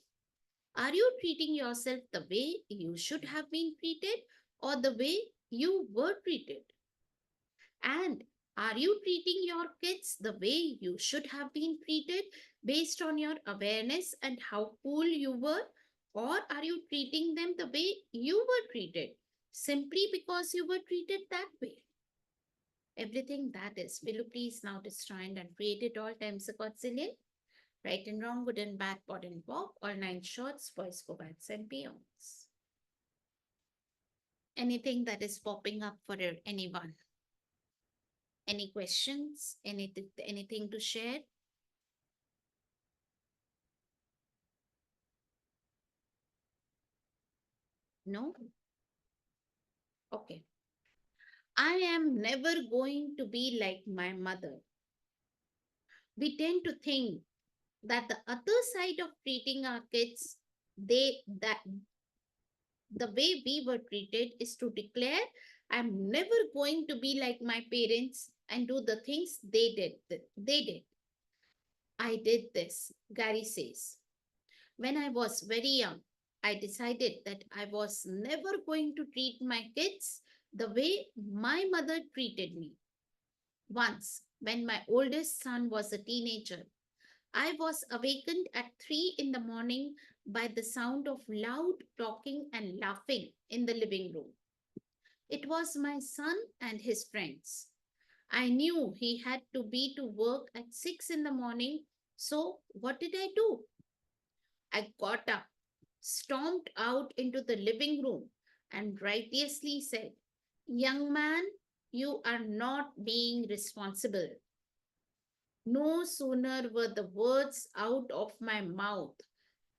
Are you treating yourself the way you should have been treated or the way you were treated? And are you treating your kids the way you should have been treated based on your awareness and how cool you were? Or are you treating them the way you were treated simply because you were treated that way? Everything that is, will you please now destroy and create it all times a godzillion? Right and wrong, good and bad, pod and pop, all nine shorts, boys, go bats and beyonds. Anything that is popping up for anyone? Any questions? Anything to share? No? Okay. I am never going to be like my mother. We tend to think that the other side of treating our kids, they that the way we were treated is to declare, I'm never going to be like my parents and do the things they did. They did. I did this, Gary says. When I was very young, I decided that I was never going to treat my kids the way my mother treated me. Once, when my oldest son was a teenager, I was awakened at 3 in the morning by the sound of loud talking and laughing in the living room. It was my son and his friends. I knew he had to be to work at 6 in the morning, so what did I do? I got up, stormed out into the living room, and righteously said, young man, you are not being responsible. No sooner were the words out of my mouth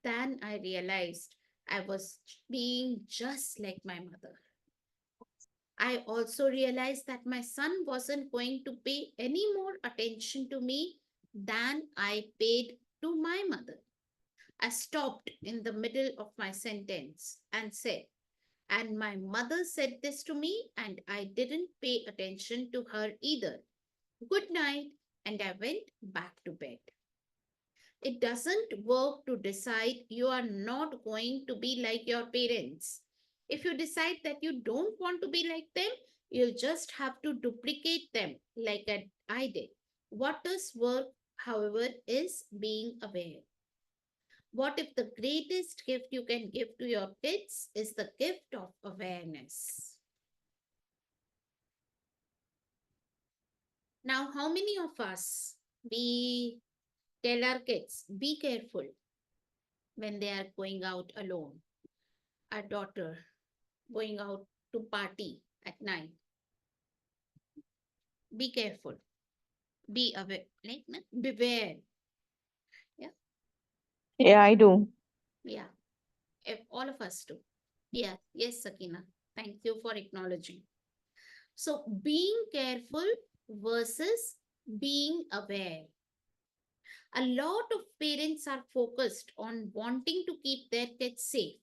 than I realized I was being just like my mother. I also realized that my son wasn't going to pay any more attention to me than I paid to my mother. I stopped in the middle of my sentence and said, and my mother said this to me, and I didn't pay attention to her either. Good night, and I went back to bed. It doesn't work to decide you are not going to be like your parents. If you decide that you don't want to be like them, you'll just have to duplicate them like I did. What does work, however, is being aware. What if the greatest gift you can give to your kids is the gift of awareness? Now, how many of us we tell our kids, be careful when they are going out alone? Our daughter going out to party at night. Be careful. Be aware. Like, beware. Yeah. Yeah, I do. Yeah. If all of us do. Yeah. Yes, Sakina. Thank you for acknowledging. So, being careful versus being aware. A lot of parents are focused on wanting to keep their kids safe.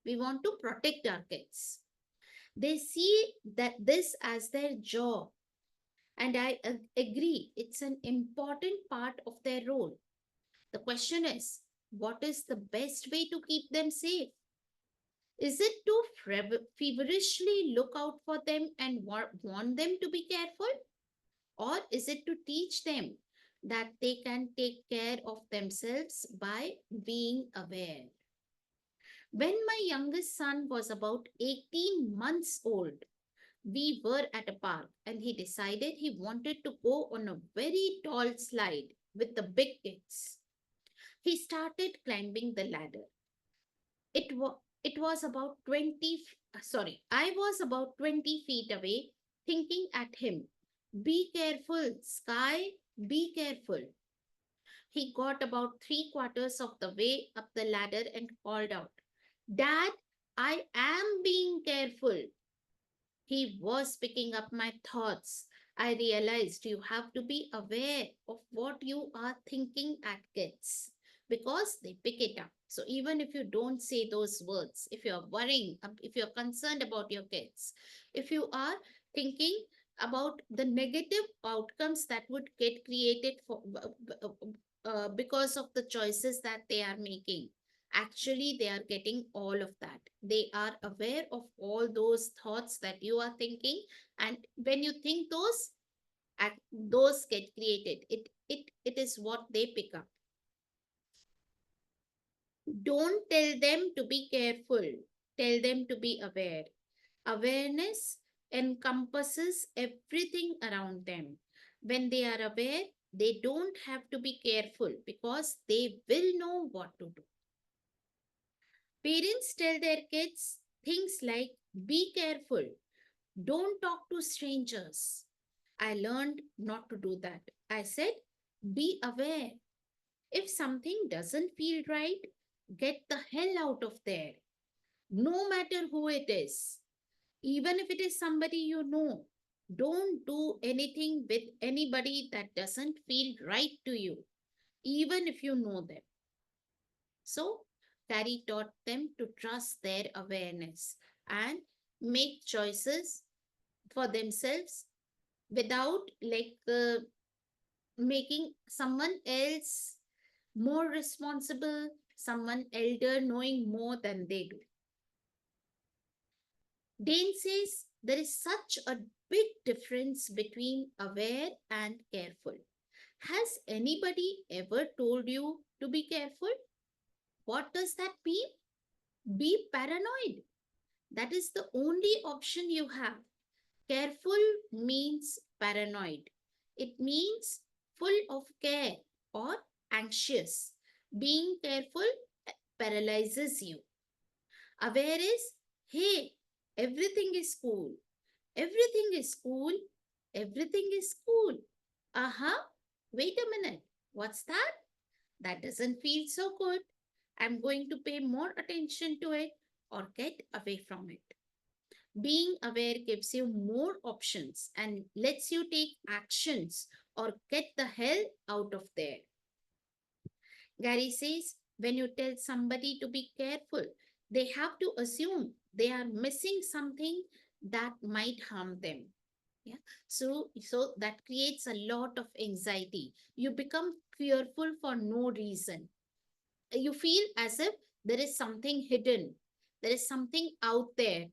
We want to protect our kids. They see that this as their job. And I agree, it's an important part of their role. The question is, what is the best way to keep them safe? Is it to feverishly look out for them and want them to be careful? Or is it to teach them that they can take care of themselves by being aware? When my youngest son was about 18 months old, we were at a park and he decided he wanted to go on a very tall slide with the big kids. He started climbing the ladder. It was about 20 sorry, I was about 20 feet away thinking at him, be careful, Sky, be careful. He got about three-quarters of the way up the ladder and called out, Dad, I am being careful. He was picking up my thoughts. I realized you have to be aware of what you are thinking at kids because they pick it up. So even if you don't say those words, if you're worrying, if you're concerned about your kids, if you are thinking about the negative outcomes that would get created for because of the choices that they are making, actually they are getting all of that. They are aware of all those thoughts that you are thinking, and when you think those get created. It is what they pick up. Don't tell them to be careful, tell them to be aware. Awareness encompasses everything around them. When they are aware, they don't have to be careful because they will know what to do. Parents tell their kids things like, be careful, don't talk to strangers. I learned not to do that. I said, be aware. If something doesn't feel right, get the hell out of there. No matter who it is, even if it is somebody you know, don't do anything with anybody that doesn't feel right to you, even if you know them. So, Carrie taught them to trust their awareness and make choices for themselves without making someone else more responsible, someone elder knowing more than they do. Dane says there is such a big difference between aware and careful. Has anybody ever told you to be careful? What does that mean? Be paranoid. That is the only option you have. Careful means paranoid. It means full of care or anxious. Being careful paralyzes you. Aware is, hey, everything is cool. Everything is cool. Everything is cool. Uh huh. Wait a minute, what's that? That doesn't feel so good. I'm going to pay more attention to it or get away from it. Being aware gives you more options and lets you take actions or get the hell out of there. Gary says when you tell somebody to be careful, they have to assume they are missing something that might harm them. Yeah. So that creates a lot of anxiety. You become fearful for no reason. You feel as if there is something hidden, there is something out there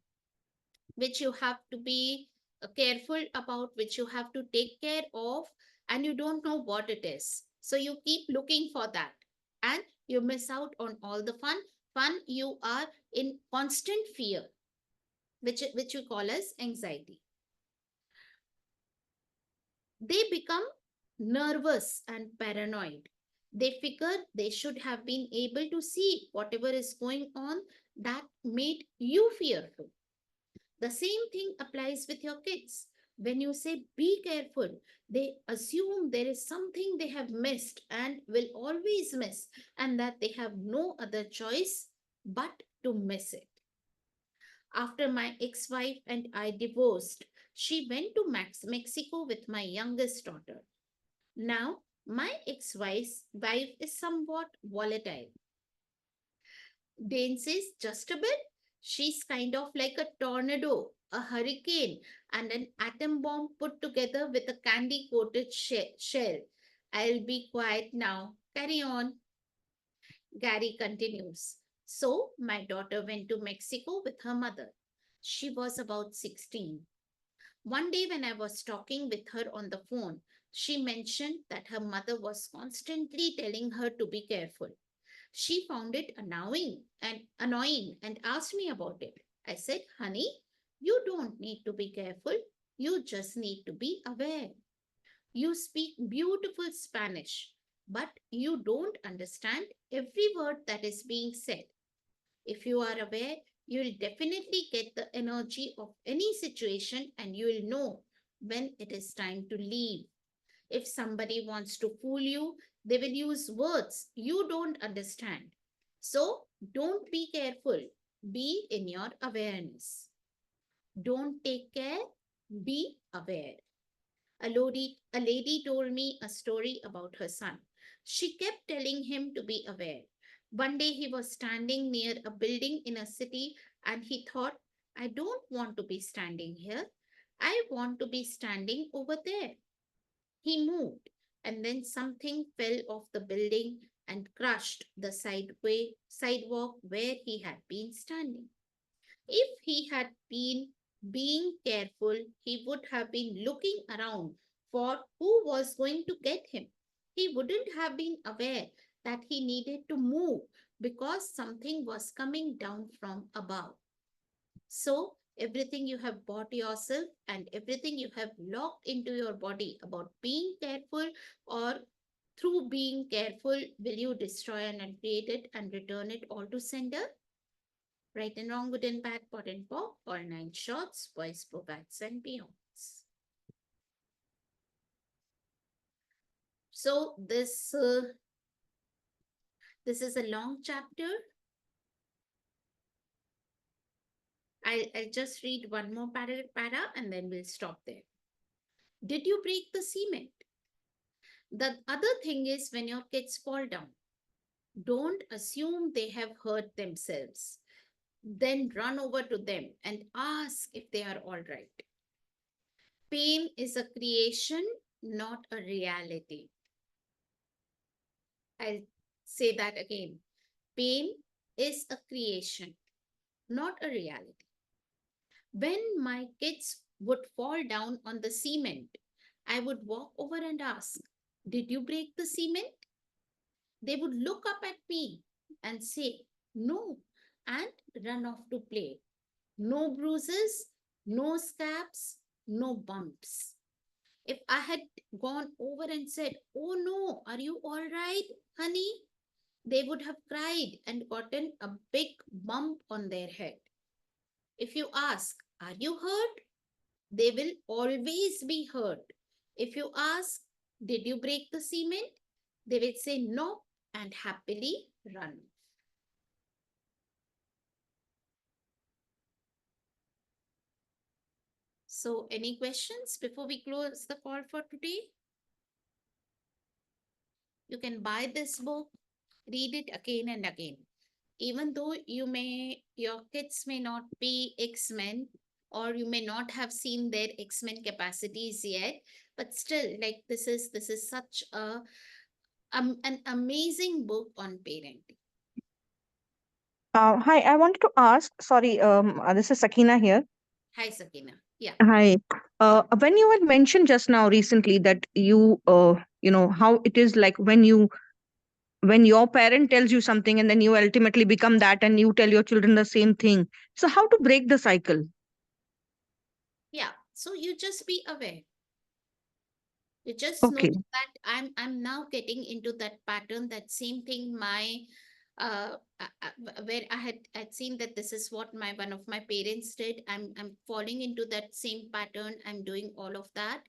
which you have to be careful about, which you have to take care of, and you don't know what it is. So you keep looking for that, and you miss out on all the fun. Fun, you are in constant fear, which you call as anxiety. They become nervous and paranoid. They figure they should have been able to see whatever is going on that made you fearful. The same thing applies with your kids. When you say be careful, they assume there is something they have missed and will always miss, and that they have no other choice but to miss it. After my ex wife and I divorced, she went to Mexico with my youngest daughter. Now, my ex-wife's wife is somewhat volatile. Dane says just a bit. She's kind of like a tornado, a hurricane, and an atom bomb put together with a candy coated shell. I'll be quiet now. Carry on. Gary continues. So, my daughter went to Mexico with her mother. She was about 16. One day, when I was talking with her on the phone, she mentioned that her mother was constantly telling her to be careful. She found it annoying and asked me about it. I said, "Honey, you don't need to be careful. You just need to be aware. You speak beautiful Spanish, but you don't understand every word that is being said. If you are aware, you will definitely get the energy of any situation and you will know when it is time to leave. If somebody wants to fool you, they will use words you don't understand. So don't be careful. Be in your awareness. Don't take care. Be aware. A lady told me a story about her son. She kept telling him to be aware. One day he was standing near a building in a city and he thought, I don't want to be standing here. I want to be standing over there. He moved, and then something fell off the building and crushed the sidewalk where he had been standing. If he had been being careful, he would have been looking around for who was going to get him. He wouldn't have been aware that he needed to move because something was coming down from above. So, everything you have bought yourself and everything you have locked into your body about being careful or through being careful, will you destroy and uncreate it and return it all to sender? Right and wrong, good and bad, pot and pop, all nine shorts, boys, bats, and beyonds. So this is a long chapter. I'll just read one more para and then we'll stop there. Did you break the cement? The other thing is when your kids fall down, don't assume they have hurt themselves. Then run over to them and ask if they are all right. Pain is a creation, not a reality. I'll say that again. Pain is a creation, not a reality. When my kids would fall down on the cement, I would walk over and ask, did you break the cement? They would look up at me and say, no, and run off to play. No bruises, no scabs, no bumps. If I had gone over and said, oh no, are you all right, honey? They would have cried and gotten a big bump on their head. If you ask, are you hurt? They will always be hurt. If you ask, Did you break the cement? They will say no and happily run. So, any questions before we close the call for today? You can buy this book, read it again and again. Even though your kids may not be X-Men, or you may not have seen their X-Men capacities yet, but still, like, this is such an amazing book on parenting. Hi, I wanted to ask, sorry, this is Sakina here. Hi, Sakina. Yeah. Hi. When you had mentioned just now recently that how it is like when your parent tells you something and then you ultimately become that and you tell your children the same thing. So how to break the cycle? Yeah. So you just be aware. You just know Okay. that I'm now getting into that pattern, that same thing my where I had seen that this is what my one of my parents did. I'm falling into that same pattern. I'm doing all of that.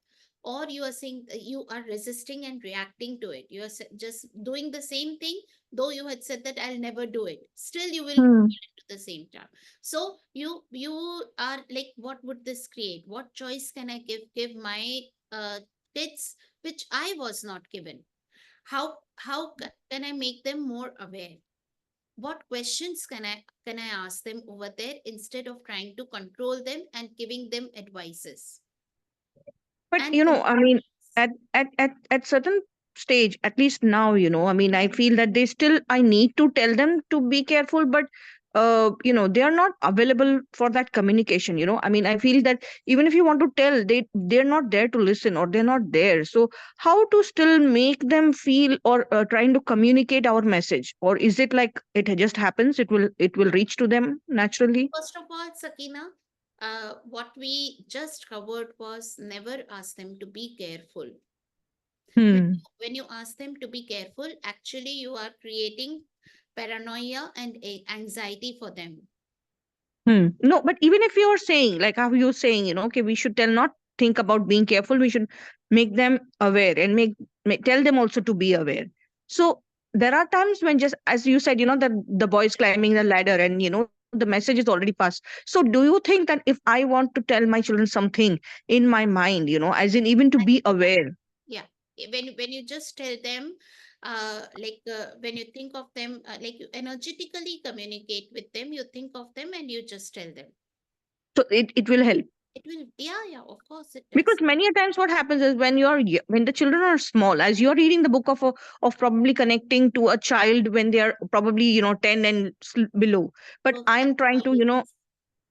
Or you are saying you are resisting and reacting to it. You are just doing the same thing, though you had said that I'll never do it. Still, you will Hmm. fall into the same trap. So you are like, what would this create? What choice can I give my kids which I was not given? How can I make them more aware? What questions can I ask them over there instead of trying to control them and giving them advices But and I mean, conditions? at certain stage, at least now, I mean, I feel that they still, I need to tell them to be careful, but they are not available for that communication. I mean, I feel that even if you want to tell, they're not there to listen, or they're not there. So how to still make them feel, or trying to communicate our message, or is it like it just happens? It will reach to them naturally. First of all, Sakina, what we just covered was never ask them to be careful. When Hmm. when you ask them to be careful, actually you are creating paranoia and anxiety for them. Hmm. No, but even if you're saying, like how you're saying, okay, we should tell, not think about being careful, we should make them aware and tell them also to be aware. So there are times when, just as you said, that the boy is climbing the ladder and, the message is already passed. So do you think that if I want to tell my children something in my mind, as in even to be aware? Yeah. When you just tell them, when you think of them, like you energetically communicate with them, you think of them and you just tell them. So it will help. It will, yeah, yeah, of course it Because does. many a times what happens is when when the children are small, as you're reading the book of probably connecting to a child when they are probably 10 and below, but Works at I'm trying to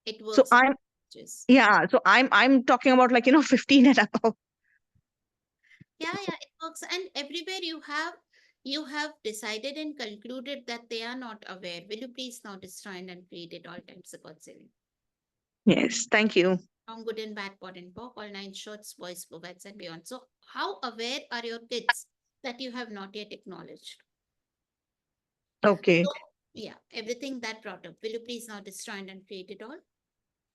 it so works at I'm ages. yeah, so I'm talking about, like, 15 and above. Yeah, yeah, it works. And everywhere you have decided and concluded that they are not aware. Will you please now destroy and create it all times a God saving? Yes, thank you. Wrong, good and bad, pot and pork, all nine shorts, boys, bovettes, and beyond. So, how aware are your kids that you have not yet acknowledged? Okay. So, yeah, everything that brought up. Will you please now destroy and create it all?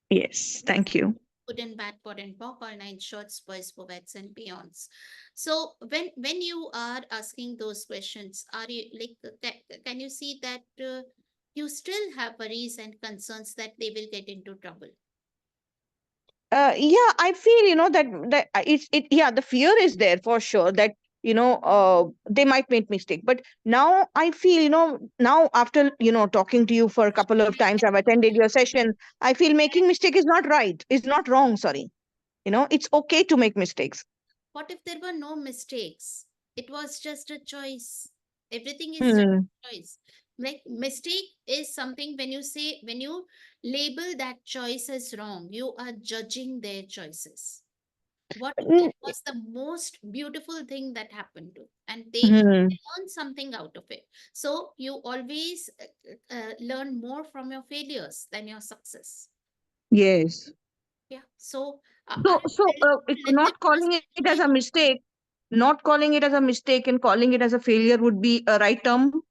Yes, thank you. Good and bad, pot and pork, all nine shorts, boys, bovettes, and beyonds. So, when you are asking those questions, are you like, can you see that you still have worries and concerns that they will get into trouble? Yeah, I feel, that yeah, the fear is there for sure, that they might make mistake. But now I feel, now after talking to you for a couple of times, I've attended your session, I feel making mistake is not right, is not wrong, sorry. It's okay to make mistakes. What if there were no mistakes? It was just a choice. Everything is just Hmm. a choice. Like mistake is something when you label that choice as wrong, you are judging their choices. What if Mm, that was the most beautiful thing that happened to, and they hmm. learn something out of it. So you always learn more from your failures than your success. Yes. Yeah. So So, I'll tell them to let them not calling ask it as a anything. mistake, not calling it as a mistake and calling it as a failure would be a right term.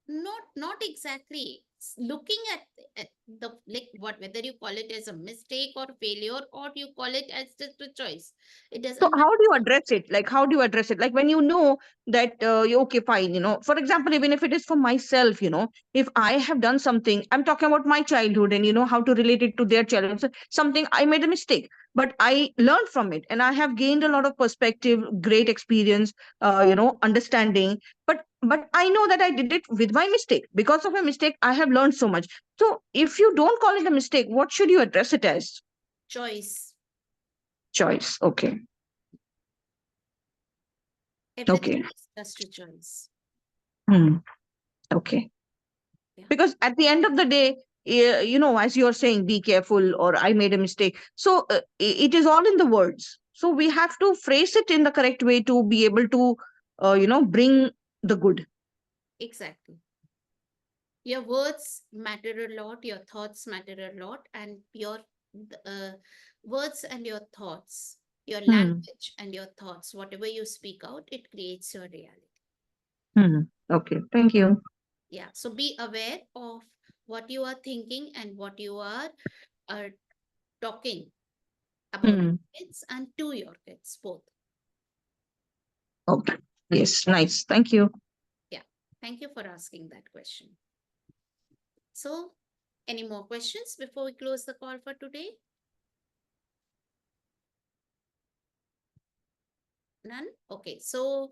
Not exactly. Looking at the like what whether you call it as a mistake or failure or you call it as just a choice. It So doesn't how matter. do you address it? Like, how do you address it? Like when you know that okay, fine, for example, even if it is for myself, if I have done something, I'm talking about my childhood and how to relate it to their childhood. So something I made a mistake, but I learned from it and I have gained a lot of perspective, great experience, understanding. But I know that I did it with my mistake. Because of a mistake, I have learned so much. So if you don't call it a mistake, what should you address it as? Choice. Choice. Okay. Everything Okay. is just a choice. Hmm. Okay. Yeah, Because at the end of the day, as you're saying, be careful, or I made a mistake. So it is all in the words. So we have to phrase it in the correct way to be able to, bring the good. exactly. Your words matter a lot, your thoughts matter a lot, and your uh, words and your thoughts, your Hmm. language and your thoughts, whatever you speak out, it creates your reality. Hmm. Okay. Thank you. Yeah, so be aware of what you are thinking and what you are uh, talking about Hmm. your kids and to your kids, both. Okay. Yes. Nice. Thank you. Yeah, thank you for asking that question. So, any more questions before we close the call for today? None? Okay, so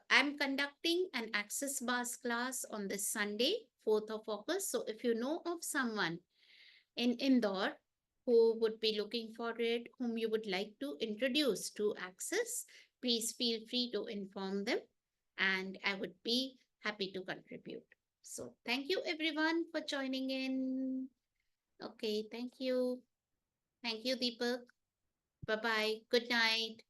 I'm conducting an Access Bars class on this Sunday, 4th of August. So if you know of someone in Indore who would be looking for it, whom you would like to introduce to Access, please feel free to inform them and I would be happy to contribute. So thank you everyone for joining in. Okay, thank you. Thank you, Deepak. Bye bye. Good night.